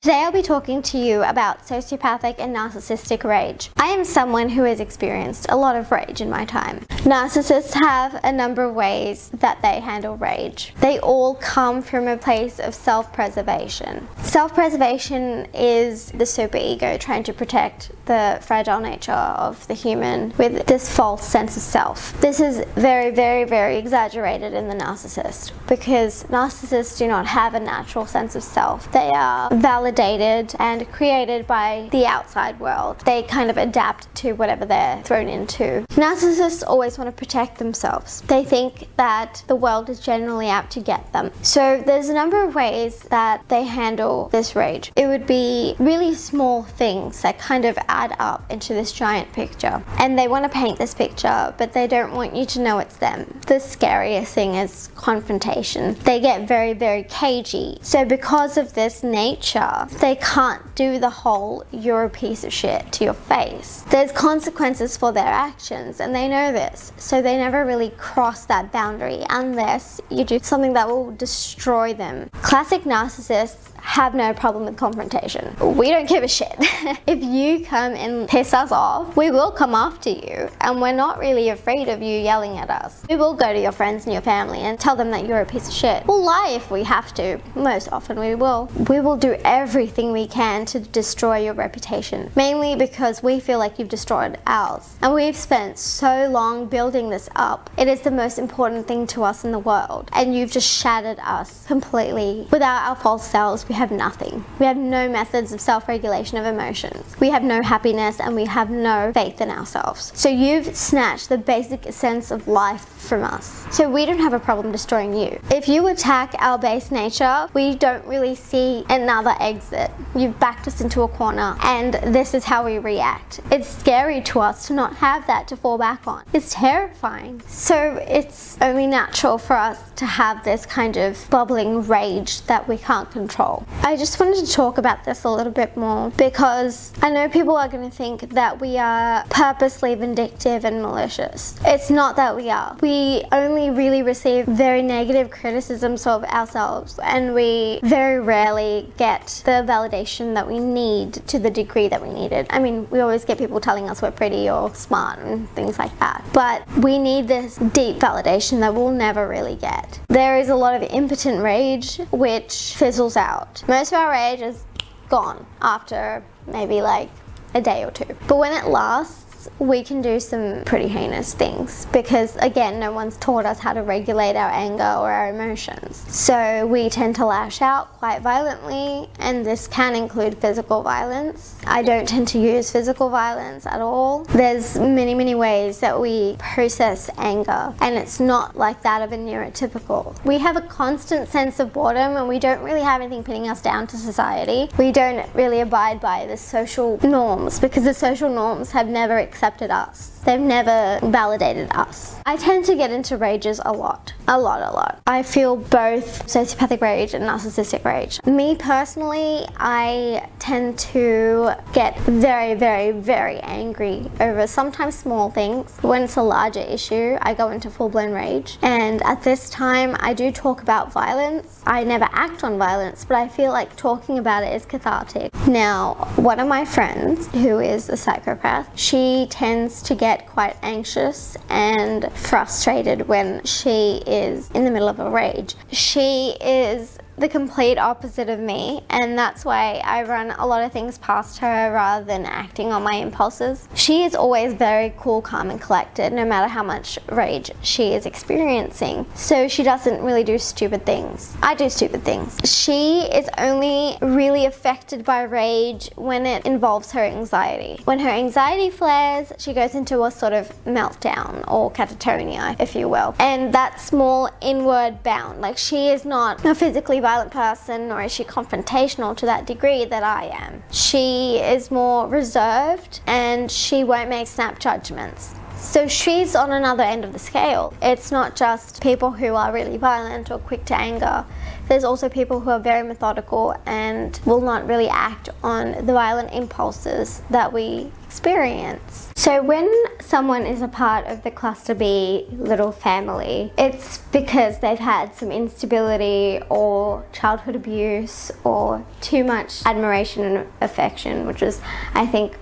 Today I'll be talking to you about sociopathic and narcissistic rage. I am someone who has experienced a lot of rage in my time. Narcissists have a number of ways that they handle rage. They all come from a place of self-preservation. Self-preservation is the superego trying to protect the fragile nature of the human with this false sense of self. This is very, very, very exaggerated in the narcissist because narcissists do not have a natural sense of self. They are validated and created by the outside world. They kind of adapt to whatever they're thrown into. Narcissists always want to protect themselves. They think that the world is generally out to get them. So there's a number of ways that they handle this rage. It would be really small things that kind of add up into this giant picture. And they want to paint this picture, but they don't want you to know it's them. The scariest thing is confrontation. They get very, very cagey. So because of this nature, they can't do the whole "you're a piece of shit" to your face. There's consequences for their actions and they know this, so they never really cross that boundary unless you do something that will destroy them. Classic narcissists have no problem with confrontation. We don't give a shit. If you come and piss us off, we will come after you, and we're not really afraid of you yelling at us. We will go to your friends and your family and tell them that you're a piece of shit. We'll lie if we have to. Most often we will. We will do everything we can to destroy your reputation, mainly because we feel like you've destroyed ours. And we've spent so long building this up. It is the most important thing to us in the world, and you've just shattered us completely. Without our false selves, we have nothing. We have no methods of self-regulation of emotions. We have no happiness and we have no faith in ourselves. So you've snatched the basic sense of life from us. So we don't have a problem destroying you. If you attack our base nature, we don't really see another exit. You've backed us into a corner and this is how we react. It's scary to us to not have that to fall back on. It's terrifying. So it's only natural for us to have this kind of bubbling rage that we can't control. I just wanted to talk about this a little bit more because I know people are going to think that we are purposely vindictive and malicious. It's not that we are. We only really receive very negative criticisms of ourselves, and we very rarely get the validation that we need to the degree that we need it. I mean, we always get people telling us we're pretty or smart and things like that, but we need this deep validation that we'll never really get. There is a lot of impotent rage which fizzles out. Most of our rage is gone after maybe like a day or two. But when it lasts, we can do some pretty heinous things because, again, no one's taught us how to regulate our anger or our emotions. So we tend to lash out quite violently, and this can include physical violence. I don't tend to use physical violence at all. There's many, many ways that we process anger, and it's not like that of a neurotypical. We have a constant sense of boredom, and we don't really have anything pinning us down to society. We don't really abide by the social norms because the social norms have never accepted us. They've never validated us. I tend to get into rages a lot. I feel both sociopathic rage and narcissistic rage. Me personally, I tend to get very, very, very angry over sometimes small things. When it's a larger issue, I go into full-blown rage. And at this time, I do talk about violence. I never act on violence, but I feel like talking about it is cathartic. Now, one of my friends, who is a psychopath, she tends to get quite anxious and frustrated when she is in the middle of a rage. She is the complete opposite of me, and that's why I run a lot of things past her rather than acting on my impulses. She is always very cool, calm, and collected no matter how much rage she is experiencing. So she doesn't really do stupid things. I do stupid things. She is only really affected by rage when it involves her anxiety. When her anxiety flares, she goes into a sort of meltdown or catatonia, if you will. And that's more inward bound. Like, she is not a physically violent person, nor is she confrontational to that degree that I am. She is more reserved and she won't make snap judgments. So she's on another end of the scale. It's not just people who are really violent or quick to anger. There's also people who are very methodical and will not really act on the violent impulses that we experience. So when someone is a part of the cluster B little family, it's because they've had some instability or childhood abuse or too much admiration and affection, which is, I think,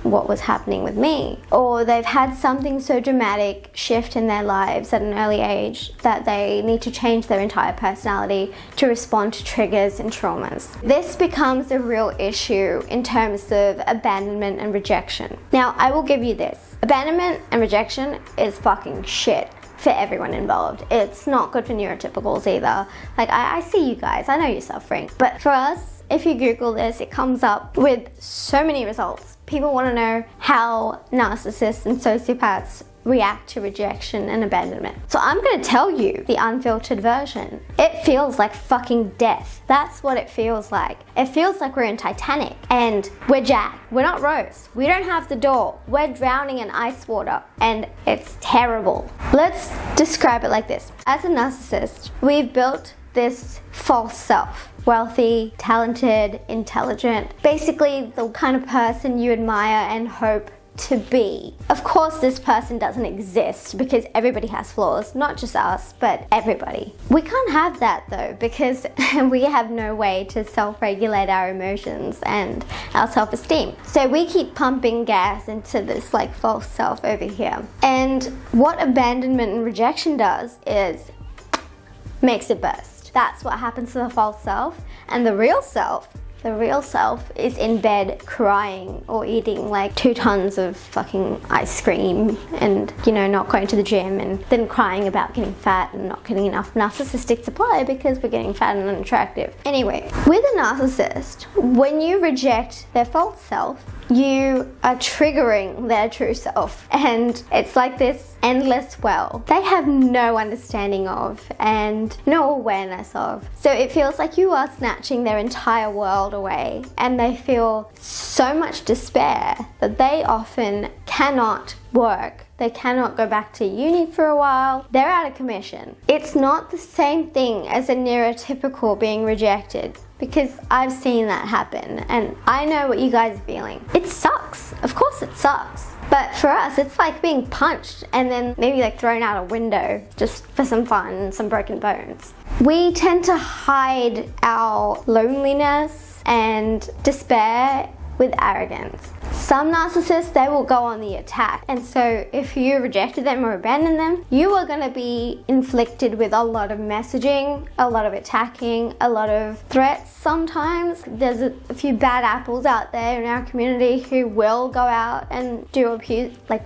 what was happening with me. Or they've had something so dramatic shift in their lives at an early age that they need to change their entire personality to respond to triggers and traumas. This becomes a real issue in terms of abandonment and rejection. Now, I will give you this. Abandonment and rejection is fucking shit for everyone involved. It's not good for neurotypicals either. Like, I see you guys, I know you're suffering. But for us, if you Google this, it comes up with so many results. People want to know how narcissists and sociopaths react to rejection and abandonment. So I'm going to tell you the unfiltered version. It feels like fucking death. That's what it feels like. It feels like we're in Titanic and we're Jack. We're not Rose. We don't have the door. We're drowning in ice water and it's terrible. Let's describe it like this. As a narcissist, we've built this false self. Wealthy, talented, intelligent. Basically the kind of person you admire and hope to be. Of course, this person doesn't exist because everybody has flaws, not just us, but everybody. We can't have that though because we have no way to self-regulate our emotions and our self-esteem. So we keep pumping gas into this like false self over here. And what abandonment and rejection does is makes it burst. That's what happens to the false self. And the real self is in bed crying or eating like 2 tons of fucking ice cream and, you know, not going to the gym and then crying about getting fat and not getting enough narcissistic supply because we're getting fat and unattractive. Anyway, with a narcissist, when you reject their false self, you are triggering their true self, and it's like this endless well they have no understanding of and no awareness of. So it feels like you are snatching their entire world away, and they feel so much despair that they often cannot work. They cannot go back to uni for a while. They're out of commission. It's not the same thing as a neurotypical being rejected, because I've seen that happen and I know what you guys are feeling. It sucks. Of course it sucks. But for us, it's like being punched and then maybe like thrown out a window just for some fun and some broken bones. We tend to hide our loneliness and despair with arrogance. Some narcissists, they will go on the attack, and so if you rejected them or abandoned them, you are going to be inflicted with a lot of messaging, a lot of attacking, a lot of threats. Sometimes there's a few bad apples out there in our community who will go out and do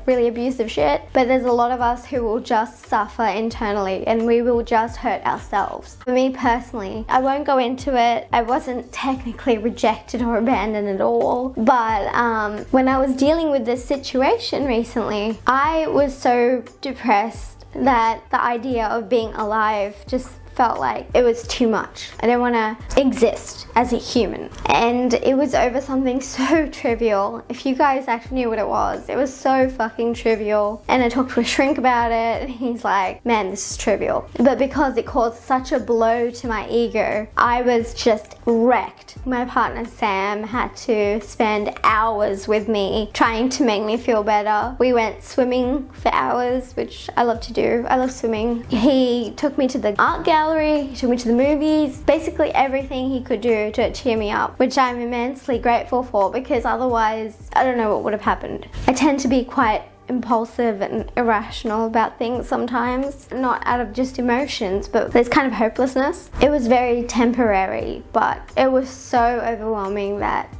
really abusive shit, but there's a lot of us who will just suffer internally and we will just hurt ourselves. For me personally, I won't go into it. I wasn't technically rejected or abandoned at all, but when I was dealing with this situation recently, I was so depressed that the idea of being alive just felt like it was too much. I don't want to exist as a human. And it was over something so trivial. If you guys actually knew what it was so fucking trivial. And I talked to a shrink about it and he's like, man, this is trivial. But because it caused such a blow to my ego, I was just wrecked. My partner Sam had to spend hours with me trying to make me feel better. We went swimming for hours, which I love to do. I love swimming. He took me to the art gallery. He took me to the movies, basically everything he could do to cheer me up, which I'm immensely grateful for, because otherwise I don't know what would have happened. I tend to be quite impulsive and irrational about things sometimes, not out of just emotions, but there's kind of hopelessness. It was very temporary, but it was so overwhelming that,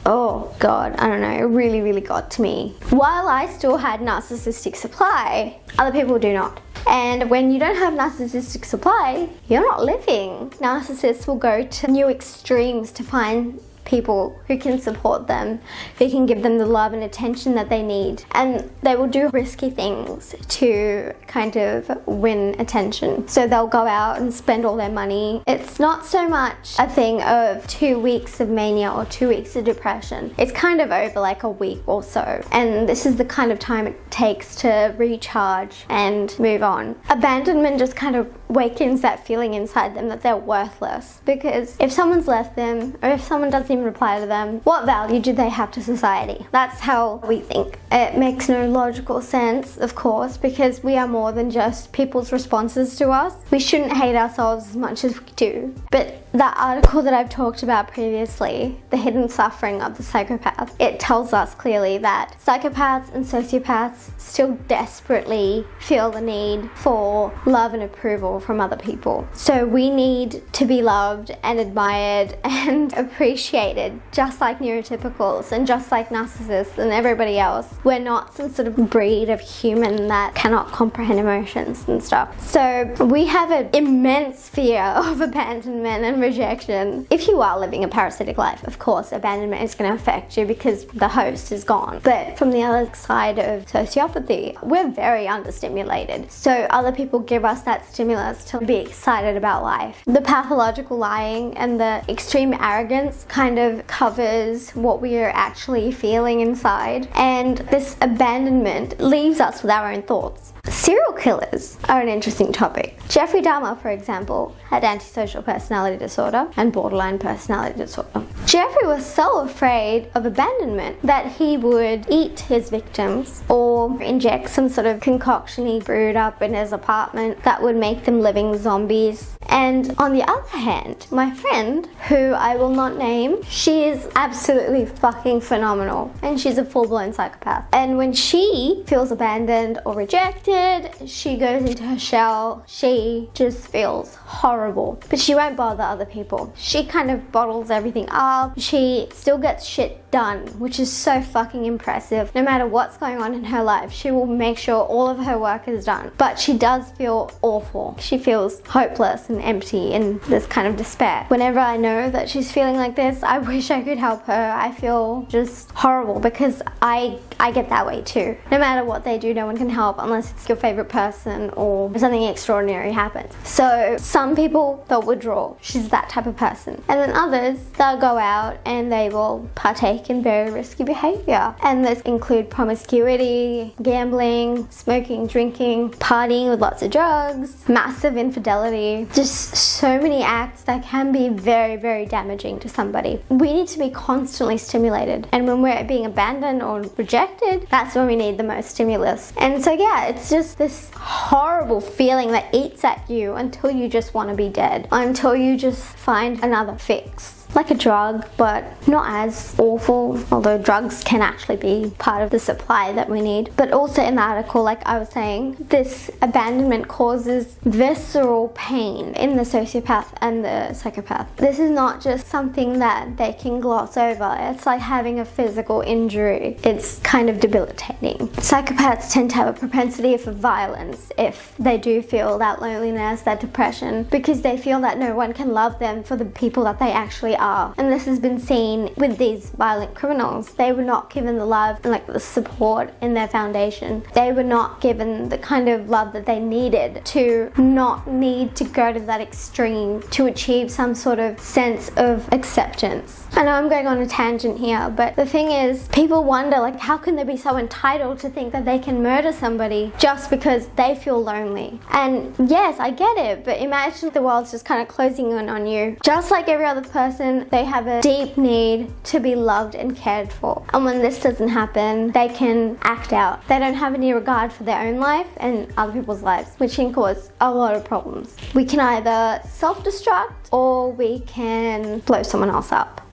oh God, I don't know, it really, really got to me. While I still had narcissistic supply, other people do not. And when you don't have narcissistic supply, you're not living. Narcissists will go to new extremes to find people who can support them, who can give them the love and attention that they need. And they will do risky things to kind of win attention. So they'll go out and spend all their money. It's not so much a thing of 2 weeks of mania or 2 weeks of depression. It's kind of over like a week or so. And this is the kind of time it takes to recharge and move on. Abandonment just kind of wakens that feeling inside them that they're worthless, because if someone's left them, or if someone doesn't even reply to them, what value do they have to society? That's how we think. It makes no logical sense, of course, because we are more than just people's responses to us. We shouldn't hate ourselves as much as we do. But that article that I've talked about previously, The Hidden Suffering of the Psychopath, it tells us clearly that psychopaths and sociopaths still desperately feel the need for love and approval from other people. So we need to be loved and admired and appreciated, just like neurotypicals and just like narcissists and everybody else. We're not some sort of breed of human that cannot comprehend emotions and stuff. So we have an immense fear of abandonment and rejection. If you are living a parasitic life, of course abandonment is going to affect you because the host is gone. But from the other side of sociopathy, we're very understimulated. So other people give us that stimulus to be excited about life. The pathological lying and the extreme arrogance kind of covers what we are actually feeling inside. And this abandonment leaves us with our own thoughts. Serial killers are an interesting topic. Jeffrey Dahmer, for example, had antisocial personality disorder and borderline personality disorder. Jeffrey was so afraid of abandonment that he would eat his victims or inject some sort of concoction he brewed up in his apartment that would make them living zombies. And on the other hand, my friend, who I will not name, she is absolutely fucking phenomenal, and she's a full-blown psychopath. And when she feels abandoned or rejected, she goes into her shell. She just feels horrible, but she won't bother other people. She kind of bottles everything up. She still gets shit done, which is so fucking impressive. No matter what's going on in her life, she will make sure all of her work is done. But she does feel awful. She feels hopeless and empty and this kind of despair. Whenever I know that she's feeling like this, I wish I could help her. I feel just horrible because I get that way too. No matter what they do, no one can help unless it's your favorite person or something extraordinary happens. So some people, they'll withdraw. She's that type of person. And then others, they'll go out and they will partake in very risky behavior. And this include promiscuity, gambling, smoking, drinking, partying with lots of drugs, massive infidelity, just so many acts that can be very, very damaging to somebody. We need to be constantly stimulated. And when we're being abandoned or rejected, that's when we need the most stimulus. And so yeah, it's just this horrible feeling that eats at you until you just want to be dead, until you just find another fix. Like a drug, but not as awful, although drugs can actually be part of the supply that we need. But also in the article, like I was saying, this abandonment causes visceral pain in the sociopath and the psychopath. This is not just something that they can gloss over. It's like having a physical injury. It's kind of debilitating. Psychopaths tend to have a propensity for violence if they do feel that loneliness, that depression, because they feel that no one can love them for the people that they actually are. And this has been seen with these violent criminals. They were not given the love and like the support in their foundation. They were not given the kind of love that they needed to not need to go to that extreme to achieve some sort of sense of acceptance. I know I'm going on a tangent here, but the thing is, people wonder, like, how can they be so entitled to think that they can murder somebody just because they feel lonely? And yes, I get it, but imagine the world's just kind of closing in on you. Just like every other person, they have a deep need to be loved and cared for. And when this doesn't happen, they can act out. They don't have any regard for their own life and other people's lives, which can cause a lot of problems. We can either self-destruct or we can blow someone else up.